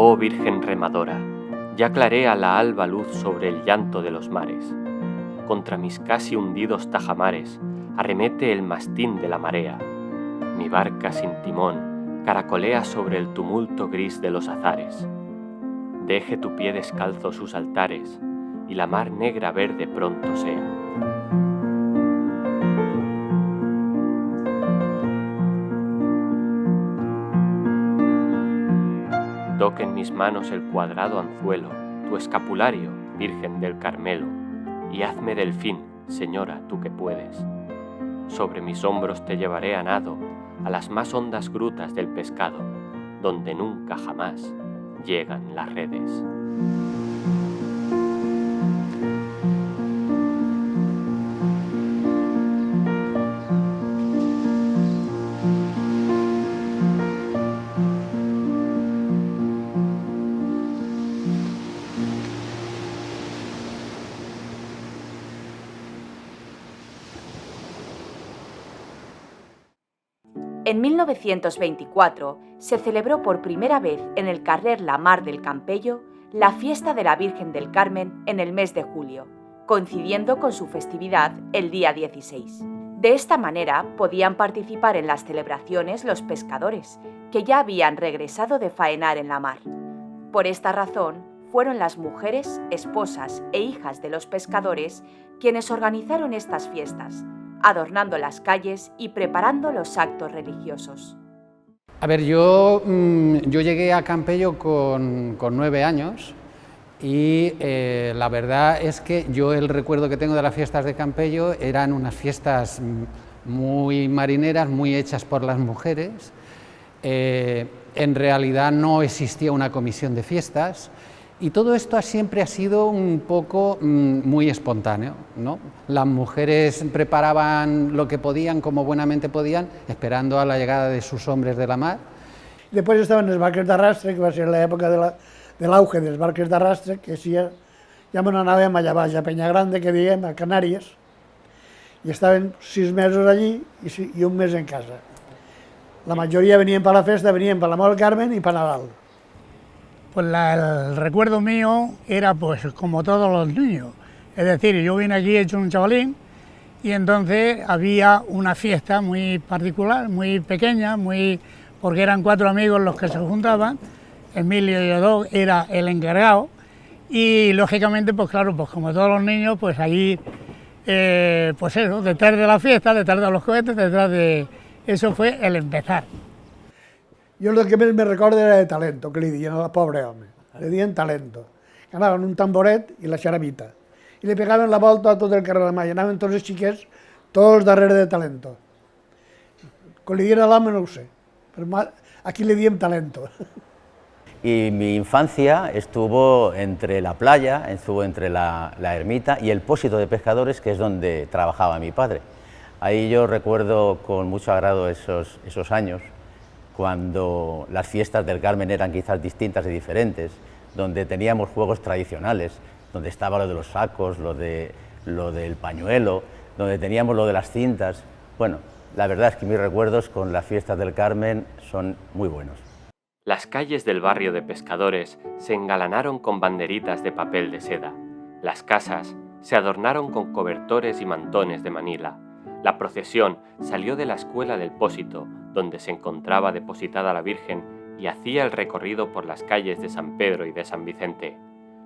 Oh Virgen remadora, ya clarea la alba luz sobre el llanto de los mares. Contra mis casi hundidos tajamares arremete el mastín de la marea. Mi barca sin timón caracolea sobre el tumulto gris de los azares. Deje tu pie descalzo sus altares y la mar negra verde pronto sea. Toque en mis manos el cuadrado anzuelo, tu escapulario, Virgen del Carmelo, y hazme delfín, Señora, tú que puedes. Sobre mis hombros te llevaré a nado a las más hondas grutas del pescado, donde nunca jamás llegan las redes. En 1924 se celebró por primera vez en el carrer La Mar del Campello la fiesta de la Virgen del Carmen en el mes de julio, coincidiendo con su festividad el día 16. De esta manera podían participar en las celebraciones los pescadores, que ya habían regresado de faenar en la mar. Por esta razón, fueron las mujeres, esposas e hijas de los pescadores quienes organizaron estas fiestas, adornando las calles y preparando los actos religiosos. A ver, yo llegué a Campello con 9 años y la verdad es que yo el recuerdo que tengo de las fiestas de Campello eran unas fiestas muy marineras, muy hechas por las mujeres. En realidad no existía una comisión de fiestas. Y todo esto siempre ha sido un poco muy espontáneo, ¿no? Las mujeres preparaban lo que podían, como buenamente podían, esperando a la llegada de sus hombres de la mar. Després estaven els barques d'arrastre, que va ser l'època de l'auge dels barques d'arrastre, que sí, ja me n'anàvem allà baix, a Peñagrande, que diem, a Canàries, i estaven 6 mesos allí i un mes en casa. La majoria venien per la festa, venien per la Mort del Carmen i per Nadal. Pues el recuerdo mío era pues como todos los niños, es decir, yo vine aquí hecho un chavalín y entonces había una fiesta muy particular, muy pequeña, porque eran 4 amigos los que se juntaban, Emilio y yo era el encargado y lógicamente pues claro, pues como todos los niños, pues allí, pues eso, detrás de la fiesta, detrás de los cohetes, detrás de... Eso fue el empezar. Jo el que més me recordo era de talento, que li diuen al pobre home. Li diuen talento. Anaven un tamboret i la xaramita. I li pegaven la volta a tot el carrer de la Mà. I anaven tots els xiquets, tots darrere de talento. Com li diuen a l'home no ho sé, però aquí li diem talento. Y mi infancia estuvo entre la playa, estuvo entre la ermita y el pósito de pescadores, que es donde trabajaba mi padre. Ahí yo recuerdo con mucho agrado esos años, cuando las fiestas del Carmen eran quizás distintas y diferentes, donde teníamos juegos tradicionales, donde estaba lo de los sacos, lo del pañuelo, donde teníamos lo de las cintas. Bueno, la verdad es que mis recuerdos con las fiestas del Carmen son muy buenos. Las calles del barrio de pescadores se engalanaron con banderitas de papel de seda. Las casas se adornaron con cobertores y mantones de Manila. La procesión salió de la escuela del Pósito, donde se encontraba depositada la Virgen, y hacía el recorrido por las calles de San Pedro y de San Vicente.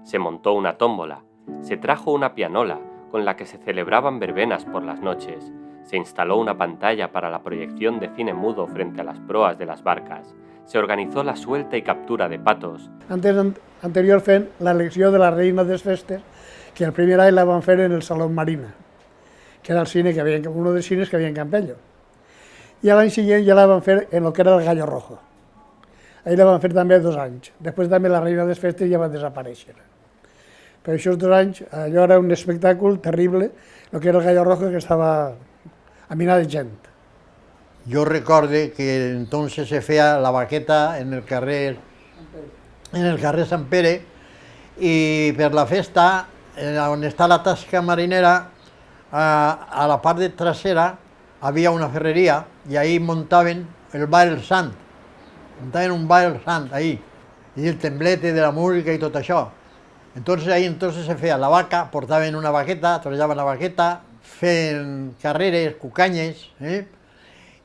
Se montó una tómbola, se trajo una pianola con la que se celebraban verbenas por las noches, se instaló una pantalla para la proyección de cine mudo frente a las proas de las barcas, se organizó la suelta y captura de patos. Anterior fent l'elecció de la reina dels festes, que el primer any la van fer en el Salón Marina, que era el cine que havia, uno dels cines que havia en Campello. I l'any següent ja la van fer en el que era el Gallo Rojo. Ahí la van fer també 2 anys. Després també la reina dels festes ja va desaparèixer. Però aquests 2 anys, allò era un espectacle terrible, el que era el Gallo Rojo, que estava a minar de gent. Yo recuerdo que entonces se hacía la vaqueta en el carrer Sant Pere, y per la festa, on està la tasca marinera, a la parte trasera había una ferrería y ahí montaban el Baile Sant, montaban un Baile Sant ahí. i el temblete de la música i tot això. Entonces se feia la vaca, portaven una vaqueta, treballaven la vaqueta, feien carreres, cucanyes,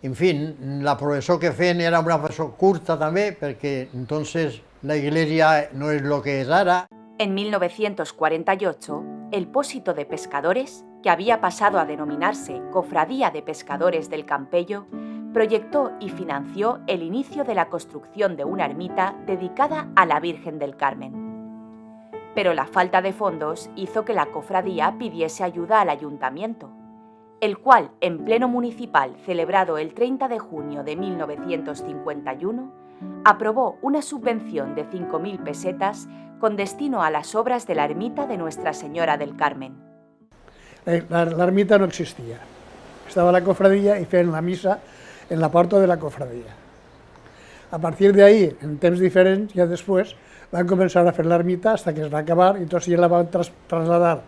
En fin, la processó que feien era una processó curta també, perquè entonces la iglesia no es lo que es ara. En 1948, el Pósito de Pescadores, que había pasado a denominarse Cofradía de Pescadores del Campello, proyectó y financió el inicio de la construcción de una ermita dedicada a la Virgen del Carmen. Pero la falta de fondos hizo que la cofradía pidiese ayuda al ayuntamiento, el cual, en pleno municipal celebrado el 30 de junio de 1951, aprobó una subvención de 5.000 pesetas con destino a las obras de la ermita de Nuestra Señora del Carmen. La ermita no existia. Estava la cofradía i feien la missa en la porta de la cofradía. A partir de ahí, en temps diferents, ja després, van començar a fer l'ermita hasta que es va acabar i entonces ja la van trasladar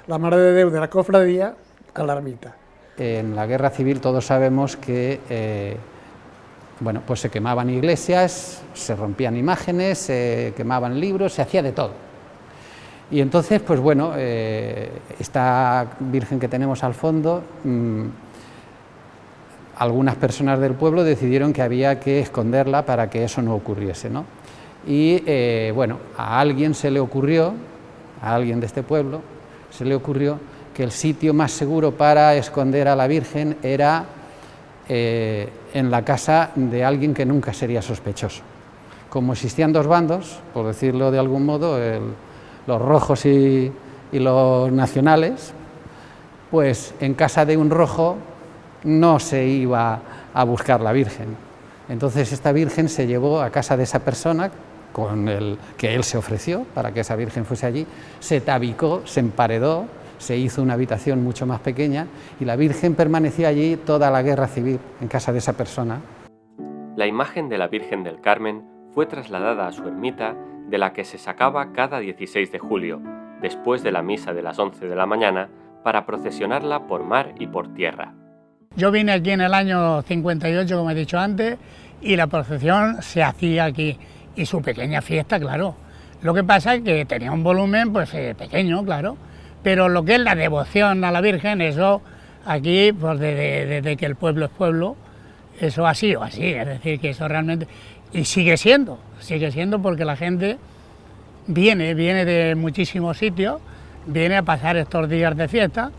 la Mare de Déu de la cofradía a la ermita. En la guerra civil todos sabemos que pues se quemaban iglesias, se rompían imágenes, se quemaban libros, se hacía de todo. Y entonces, pues bueno, esta Virgen que tenemos al fondo, algunas personas del pueblo decidieron que había que esconderla para que eso no ocurriese, ¿no? Y bueno, a alguien se le ocurrió, a alguien de este pueblo, se le ocurrió que el sitio más seguro para esconder a la Virgen era en la casa de alguien que nunca sería sospechoso. Como existían dos bandos, por decirlo de algún modo, los rojos y los nacionales, pues en casa de un rojo no se iba a buscar la Virgen. Entonces esta Virgen se llevó a casa de esa persona que él se ofreció para que esa Virgen fuese allí, se tabicó, se emparedó, se hizo una habitación mucho más pequeña y la Virgen permaneció allí toda la guerra civil, en casa de esa persona. La imagen de la Virgen del Carmen fue trasladada a su ermita, de la que se sacaba cada 16 de julio, después de la misa de las 11 de la mañana, para procesionarla por mar y por tierra. Yo vine aquí en el año 58, como he dicho antes, y la procesión se hacía aquí, y su pequeña fiesta, claro. Lo que pasa es que tenía un volumen pues pequeño, claro, pero lo que es la devoción a la Virgen, eso aquí, pues desde que el pueblo es pueblo, eso ha sido así, es decir, que eso realmente... Y sigue siendo porque la gente viene de muchísimos sitios, viene a pasar estos días de fiesta.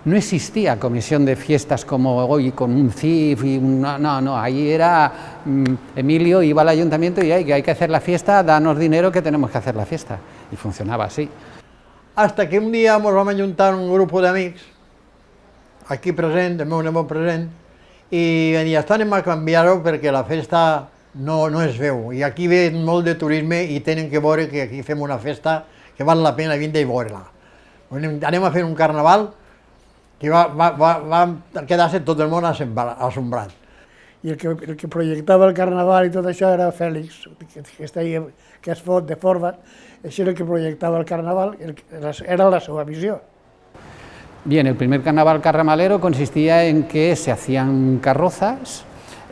No existía comisión de fiestas como hoy con un CIF y no, ahí era Emilio iba al ayuntamiento y hay que hacer la fiesta, danos dinero que tenemos que hacer la fiesta, y funcionaba así. Hasta que un dia ens vam ajuntar un grup d'amics, aquí present, el meu nebot present, i vam dir, anem a canviar-ho perquè la festa no es veu, i aquí ve molt de turisme i tenen que veure que aquí fem una festa que val la pena vindre i veure-la. Anem a fer un carnaval que va quedar-se tot el món assombrat. I el que projectava el carnaval i tot això era Fèlix, que es fot de Forbat, això era el que proyectaba el carnaval, era la seva visió. Bien, el primer carnaval carnavalero consistía en que se hacían carrozas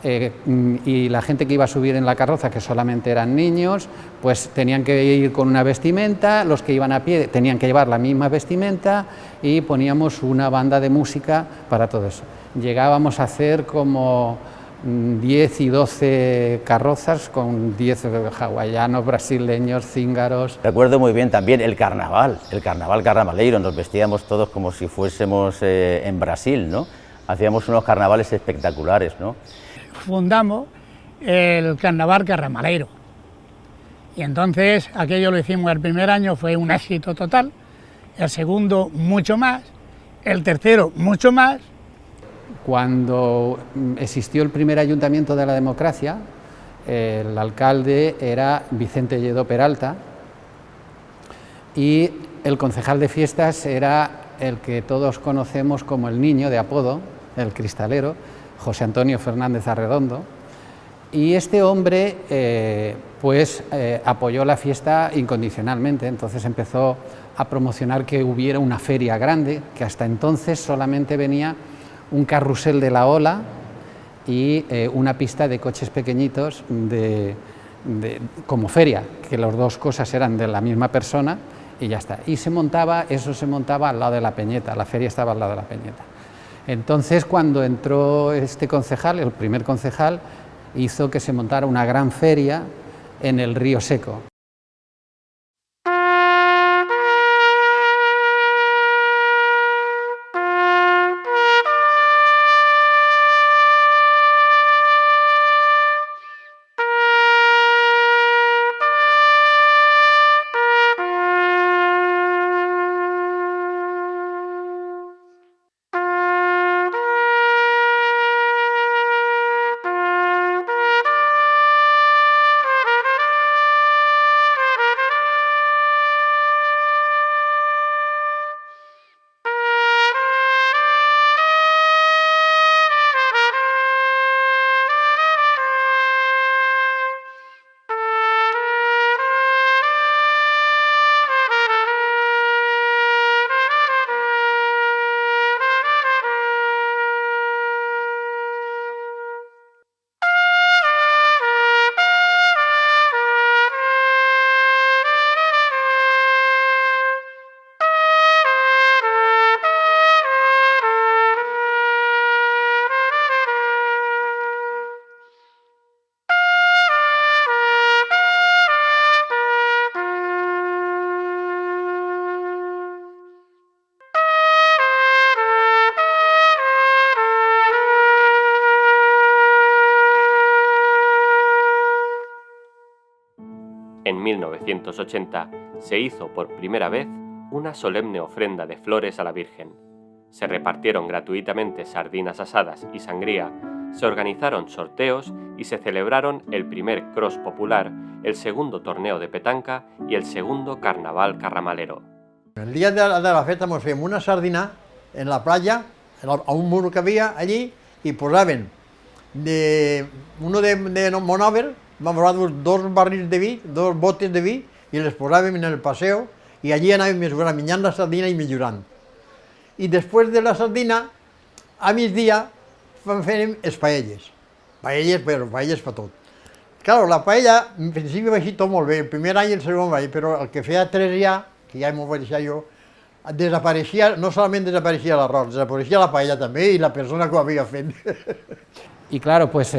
y la gente que iba a subir en la carroza, que solamente eran niños, pues tenían que ir con una vestimenta, los que iban a pie tenían que llevar la misma vestimenta y poníamos una banda de música para todo eso. Llegábamos a hacer como 10 y 12 carrozas con 10 hawaianos, brasileños, cíngaros. Recuerdo muy bien también el carnaval carnavalero, nos vestíamos todos como si fuésemos en Brasil, ¿no? Hacíamos unos carnavales espectaculares, ¿no? Fundamos el carnaval carnavalero y entonces aquello lo hicimos el primer año, fue un éxito total, el segundo mucho más, el tercero mucho más. Cuando existió el primer ayuntamiento de la democracia, el alcalde era Vicente Lledó Peralta y el concejal de fiestas era el que todos conocemos como el niño de apodo, el cristalero, José Antonio Fernández Arredondo, y este hombre apoyó la fiesta incondicionalmente, entonces empezó a promocionar que hubiera una feria grande, que hasta entonces solamente venía un carrusel de la ola y una pista de coches pequeñitos como feria, que las dos cosas eran de la misma persona y ya está. Y eso se montaba al lado de la Peñeta, la feria estaba al lado de la Peñeta. Entonces, cuando entró este concejal, el primer concejal, hizo que se montara una gran feria en el Río Seco. En 1980 se hizo por primera vez una solemne ofrenda de flores a la Virgen. Se repartieron gratuitamente sardinas asadas y sangría, se organizaron sorteos y se celebraron el primer cross popular, el segundo torneo de petanca y el segundo carnaval carramalero. El día de la festa ens fèiem una sardina en la playa, a un muro que havia allí, i posaven uno de Monòver, vam posar dos barrils de vi, dos botes de vi, i les posàvem en el paseo, i allí anàvem menjant la sardina i millorant. I després de la sardina, a migdia, fèiem les paelles. Paelles, però paelles per tot. Claro, la paella, en principi va així tot molt bé, el primer any i el segon any, però el que feia 3 ja, que ja m'ho vaig deixar jo, desapareixia, no solament desapareixia l'arròs, desapareixia la paella també i la persona que ho havia fet. Y claro, pues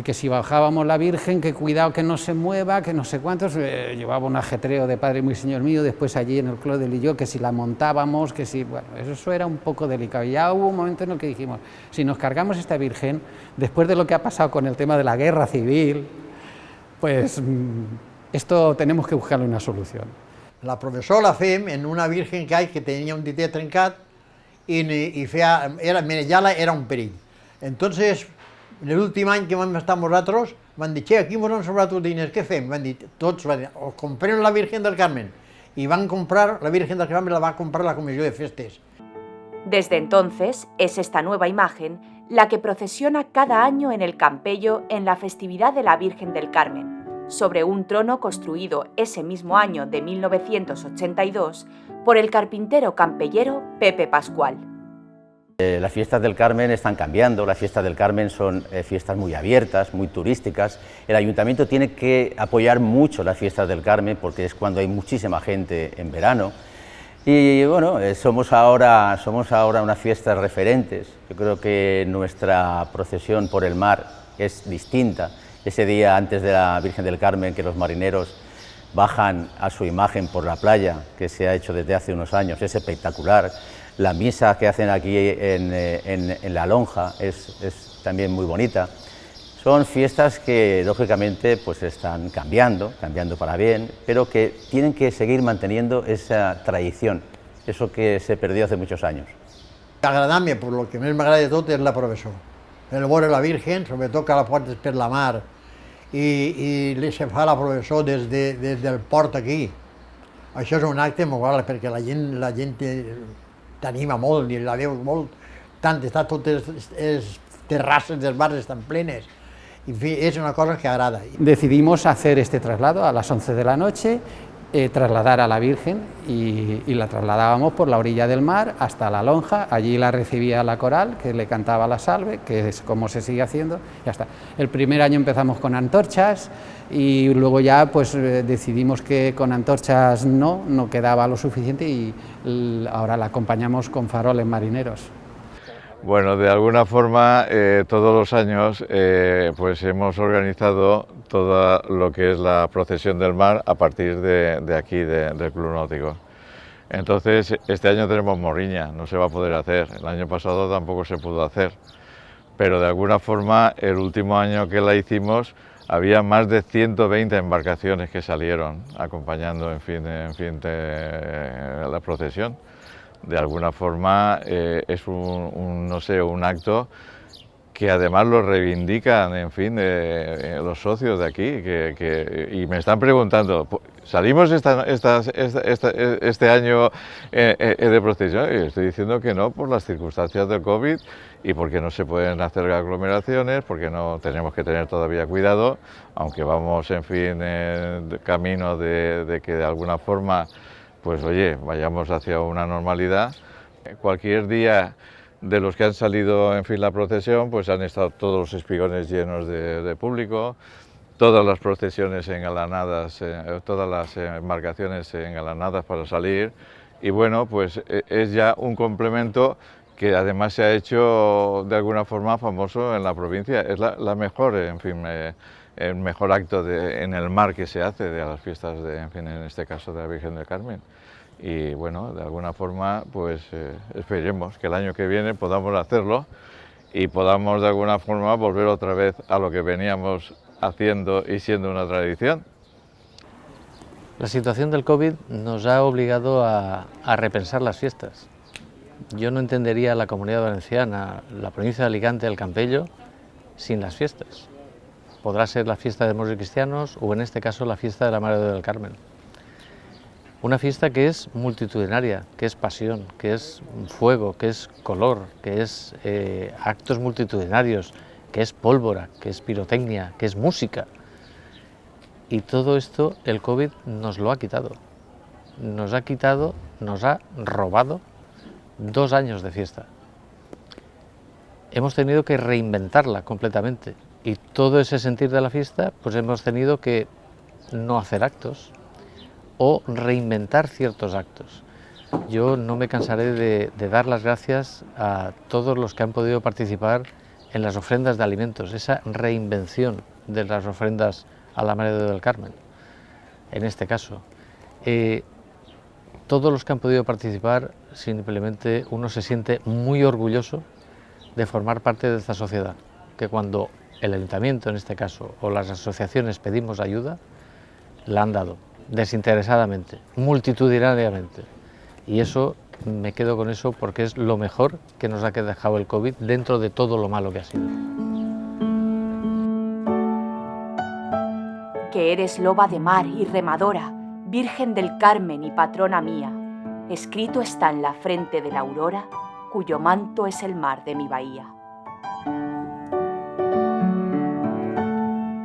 que si bajábamos la Virgen, que cuidado que no se mueva, que no sé cuántos, llevaba un ajetreo de Padre muy Señor mío, después allí en el Clos del Lilló, que si la montábamos, que si, bueno, eso era un poco delicado. Y ya hubo un momento en el que dijimos, si nos cargamos esta Virgen, después de lo que ha pasado con el tema de la guerra civil, pues esto tenemos que buscarle una solución. La professora la fèiem en una Virgen que que tenia un diter trencat i feia, manejar-la era un perill. Entonces, l'últim any que vam estar nosaltres, van dir, che, aquí ens han sobrat els diners, què fem? Van dir, tots, o comprem la Virgen del Carmen. Y van comprar, la Virgen del Carmen la va a comprar la Comisión de Festes. Desde entonces, es esta nueva imagen la que procesiona cada año en el Campello en la festividad de la Virgen del Carmen, sobre un trono construido ese mismo año de 1982 por el carpintero campellero Pepe Pascual. Las fiestas del Carmen están cambiando, las fiestas del Carmen son fiestas muy abiertas, muy turísticas. El ayuntamiento tiene que apoyar mucho las fiestas del Carmen porque es cuando hay muchísima gente en verano. Y bueno, somos ahora unas fiestas referentes. Yo creo que nuestra procesión por el mar es distinta. Ese día antes de la Virgen del Carmen, que los marineros bajan a su imagen por la playa, que se ha hecho desde hace unos años, es espectacular. La misa que hacen aquí en la lonja es también muy bonita. Son fiestas que lógicamente pues están cambiando para bien, pero que tienen que seguir manteniendo esa tradición, eso que se perdió hace muchos años. Agradar-me, per lo que més m'agrada de tot és la processó. El veure la Virgen, sobretot que la portes per la mar i se fa la processó des del port aquí. Això és un acte molt agradable perquè la gent t'anima molt i la veus molt, tant, està totes les terrasses dels bars estan plenes. En fin, es una cosa que agrada. Decidimos hacer este traslado a las 11 de la noche trasladar a la Virgen y la trasladábamos por la orilla del mar hasta la lonja. Allí la recibía la coral, que le cantaba la salve, que es como se sigue haciendo, ya está. El primer año empezamos con antorchas y luego ya pues decidimos que con antorchas no quedaba lo suficiente y ahora la acompañamos con faroles marineros. Bueno, de alguna forma todos los años pues hemos organizado todo lo que es la procesión del mar a partir de aquí, del Club Náutico. Entonces este año tenemos morriña, no se va a poder hacer, el año pasado tampoco se pudo hacer, pero de alguna forma el último año que la hicimos había más de 120 embarcaciones que salieron acompañando en fin la procesión. De alguna forma es no sé, un acto que además lo reivindican, en fin, los socios de aquí, y me están preguntando, ¿salimos este año de procesión? Y estoy diciendo que no, por las circunstancias del COVID y porque no se pueden hacer aglomeraciones, porque no tenemos que tener todavía cuidado, aunque vamos, en fin, camino de que de alguna forma pues oye, vayamos hacia una normalidad. Cualquier día de los que han salido en fin la procesión, pues han estado todos los espigones llenos de público, todas las procesiones engalanadas, todas las embarcaciones engalanadas para salir, y bueno, pues es ya un complemento que además se ha hecho de alguna forma famoso en la provincia. Es la mejor, en fin, el mejor acto en el mar que se hace de las fiestas, en fin, en este caso de la Virgen del Carmen. Y bueno, de alguna forma, pues esperemos que el año que viene podamos hacerlo y podamos de alguna forma volver otra vez a lo que veníamos haciendo y siendo una tradición. La situación del COVID nos ha obligado a repensar las fiestas. Yo no entendería la Comunidad Valenciana, la provincia de Alicante, el Campello, sin las fiestas. Podrá ser la fiesta de moros y cristianos o en este caso la fiesta de la Madre del Carmen. Una fiesta que es multitudinaria, que es pasión, que es fuego, que es color, que es actos multitudinarios, que es pólvora, que es pirotecnia, que es música. Y todo esto el COVID nos lo ha quitado. Nos ha robado 2 años de fiesta. Hemos tenido que reinventarla completamente. Y todo ese sentir de la fiesta, pues hemos tenido que no hacer actos o reinventar ciertos actos. Yo no me cansaré de dar las gracias a todos los que han podido participar en las ofrendas de alimentos, esa reinvención de las ofrendas a la Madre del Carmen, en este caso. Todos los que han podido participar, simplemente uno se siente muy orgulloso de formar parte de esta sociedad, que cuando el ayuntamiento en este caso o las asociaciones pedimos ayuda, la han dado desinteresadamente, multitudinariamente, y eso me quedo con eso porque es lo mejor que nos ha dejado el COVID dentro de todo lo malo que ha sido. Que eres loba de mar y remadora, Virgen del Carmen y patrona mía, escrito está en la frente de la aurora, cuyo manto es el mar de mi bahía.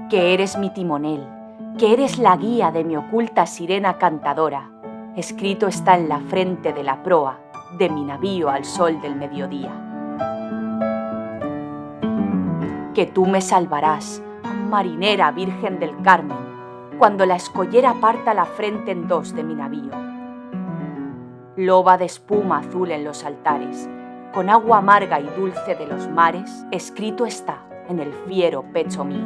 Que eres mi timonel, que eres la guía de mi oculta sirena cantadora, escrito está en la frente de la proa de mi navío al sol del mediodía. Que tú me salvarás, marinera Virgen del Carmen, cuando la escollera parta la frente en 2 de mi navío. Loba de espuma azul en los altares, con agua amarga y dulce de los mares, escrito está en el fiero pecho mío.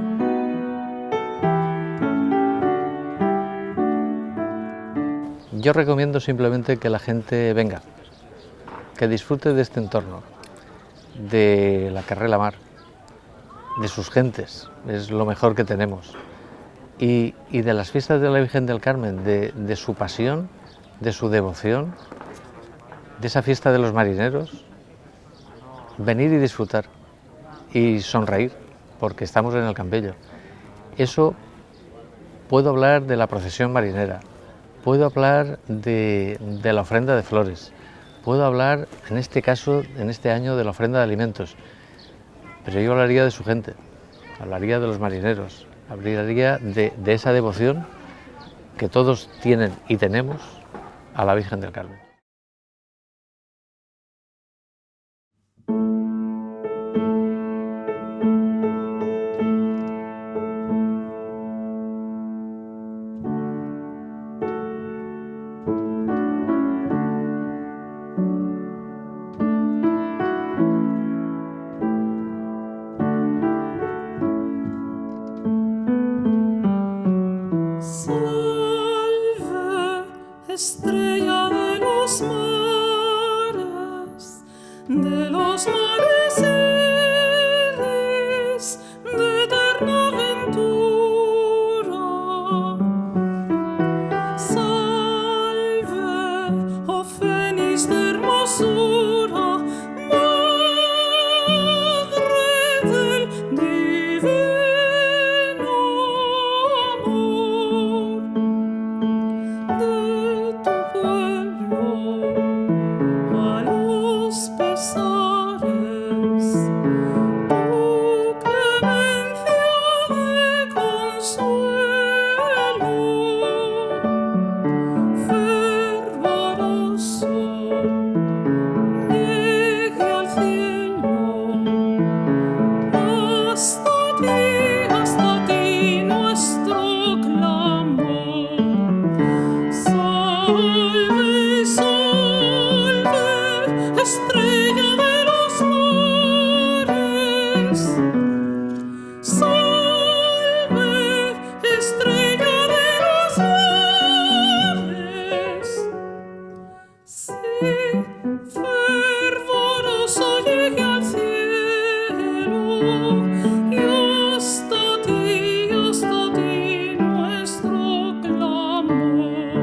Yo recomiendo simplemente que la gente venga, que disfrute de este entorno, de la Carrer la Mar, de sus gentes, es lo mejor que tenemos, y de las fiestas de la Virgen del Carmen, de su pasión, de su devoción, de esa fiesta de los marineros, venir y disfrutar y sonreír, porque estamos en el Campello. Eso puedo hablar de la procesión marinera, puedo hablar de la ofrenda de flores, puedo hablar, en este caso, en este año, de la ofrenda de alimentos, pero yo hablaría de su gente, hablaría de los marineros, hablaría de esa devoción que todos tienen y tenemos a la Virgen del Carmen. Estrella de los mares eres de eterna aventura. Salve, oh fénix de hermosura, madre del divino amor. De tu pueblo a los pesares, tu clemencia de consuelo, fervoroso, llegue al cielo. Hasta ti nuestro clamor. Salve, salve, estrella de los mares. Salve, estrella de los mares. Sí, fervoroso llegue al cielo y hasta ti nuestro clamor.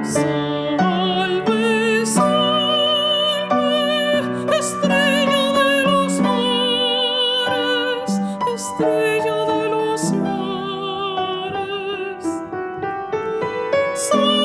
Salve, salve, estrella de los mares, estrella de los mares. Salve,